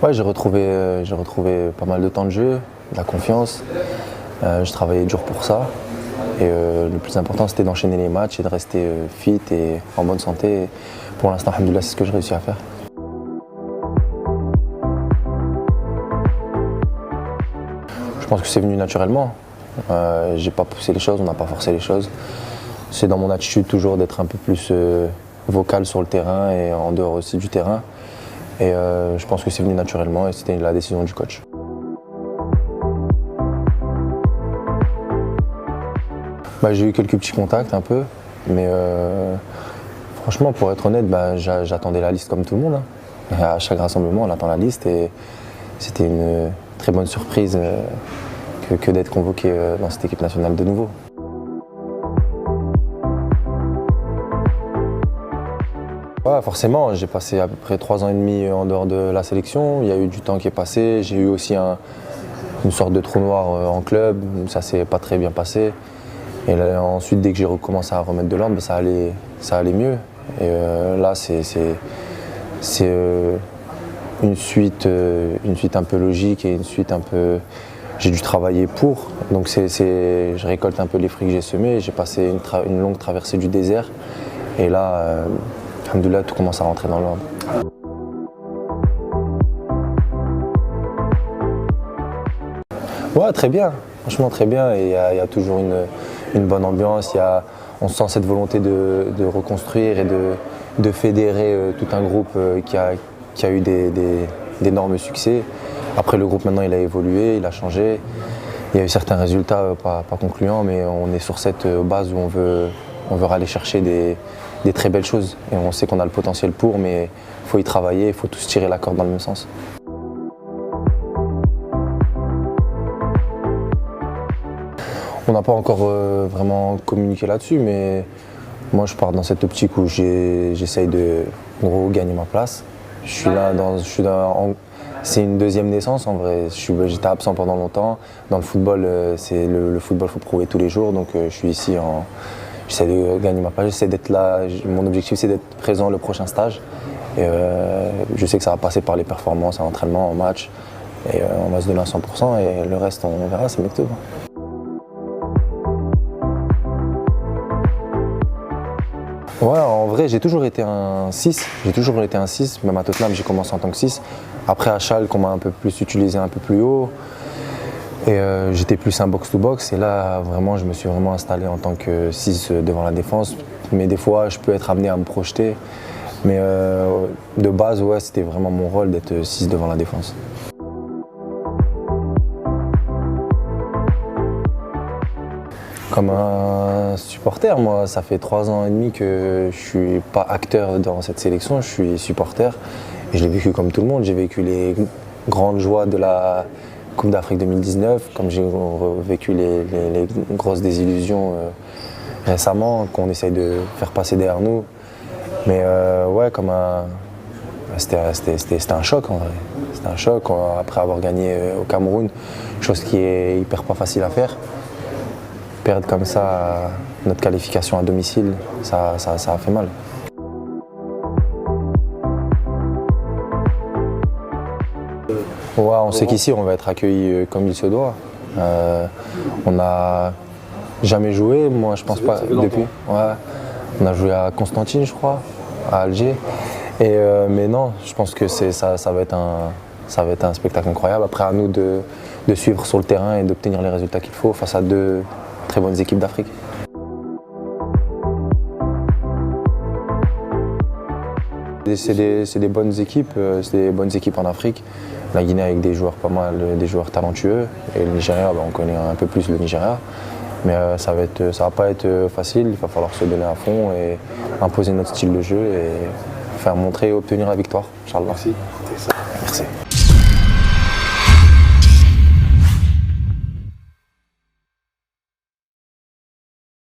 Ouais, j'ai retrouvé pas mal de temps de jeu, de la confiance. Je travaillais dur pour ça. Et le plus important, c'était d'enchaîner les matchs et de rester fit et en bonne santé. Et pour l'instant, alhamdoulilah, c'est ce que j'ai réussi à faire. Je pense que c'est venu naturellement. J'ai pas poussé les choses, on n'a pas forcé les choses. C'est dans mon attitude toujours d'être un peu plus vocal sur le terrain et en dehors aussi du terrain. Et je pense que c'est venu naturellement et c'était la décision du coach. J'ai eu quelques petits contacts un peu, mais franchement, pour être honnête, j'attendais la liste comme tout le monde. Et à chaque rassemblement, on attend la liste et c'était une très bonne surprise que d'être convoqué dans cette équipe nationale de nouveau. Ouais, forcément, j'ai passé à peu près 3 ans et demi en dehors de la sélection. Il y a eu du temps qui est passé. J'ai eu aussi une sorte de trou noir en club. Ça s'est pas très bien passé. Et là, ensuite, dès que j'ai recommencé à remettre de l'ordre, ça allait mieux. Et là, c'est une suite un peu logique et une suite un peu. J'ai dû travailler pour. Donc je récolte un peu les fruits que j'ai semés. J'ai passé une longue traversée du désert. Et là, alhamdoulilah, tout commence à rentrer dans l'ordre. Ouais, très bien. Franchement, très bien. Il y a toujours une bonne ambiance. On sent cette volonté de reconstruire et de fédérer tout un groupe qui a eu d'énormes succès. Après, le groupe, maintenant, il a évolué, il a changé. Il y a eu certains résultats pas concluants, mais on est sur cette base où on veut aller chercher des très belles choses. Et on sait qu'on a le potentiel pour, mais il faut y travailler, il faut tous tirer la corde dans le même sens. On n'a pas encore vraiment communiqué là-dessus, mais moi je pars dans cette optique où j'essaye de en gros, gagner ma place. C'est une deuxième naissance en vrai. J'étais absent pendant longtemps. Dans le football, le football, il faut prouver tous les jours. Donc je suis ici, j'essaie de gagner ma place, j'essaie d'être là. Mon objectif c'est d'être présent le prochain stage. Et je sais que ça va passer par les performances, à l'entraînement, en match. Et on va se donner à 100% et le reste on verra, c'est Mektoub. Ouais, en vrai, j'ai toujours été un 6. Même à Tottenham, j'ai commencé en tant que 6. Après, à Schalke, on m'a un peu plus utilisé un peu plus haut. Et j'étais plus un box-to-box. Et là, vraiment, je me suis vraiment installé en tant que 6 devant la défense. Mais des fois, je peux être amené à me projeter. Mais de base, ouais, c'était vraiment mon rôle d'être 6 devant la défense. Comme un supporter, moi, ça fait 3 ans et demi que je ne suis pas acteur dans cette sélection, je suis supporter. Et je l'ai vécu comme tout le monde. J'ai vécu les grandes joies de la Coupe d'Afrique 2019, comme j'ai vécu les grosses désillusions récemment, qu'on essaye de faire passer derrière nous. Mais ouais, c'était un choc en vrai. C'était un choc après avoir gagné au Cameroun, chose qui est hyper pas facile à faire. Perdre comme ça notre qualification à domicile, ça a fait mal. Ouais, on sait qu'ici on va être accueilli comme il se doit. On n'a jamais joué, moi je pense pas depuis. Ouais, on a joué à Constantine, je crois, à Alger. Mais non, je pense que ça va être un spectacle incroyable. Après à nous de suivre sur le terrain et d'obtenir les résultats qu'il faut face à 2 très bonnes équipes d'Afrique. C'est des bonnes équipes, en Afrique. La Guinée avec des joueurs pas mal, des joueurs talentueux. Et le Nigeria, on connaît un peu plus le Nigeria. Mais ça va pas être facile, il va falloir se donner à fond et imposer notre style de jeu et faire montrer et obtenir la victoire, Inch'Allah. Merci. Merci.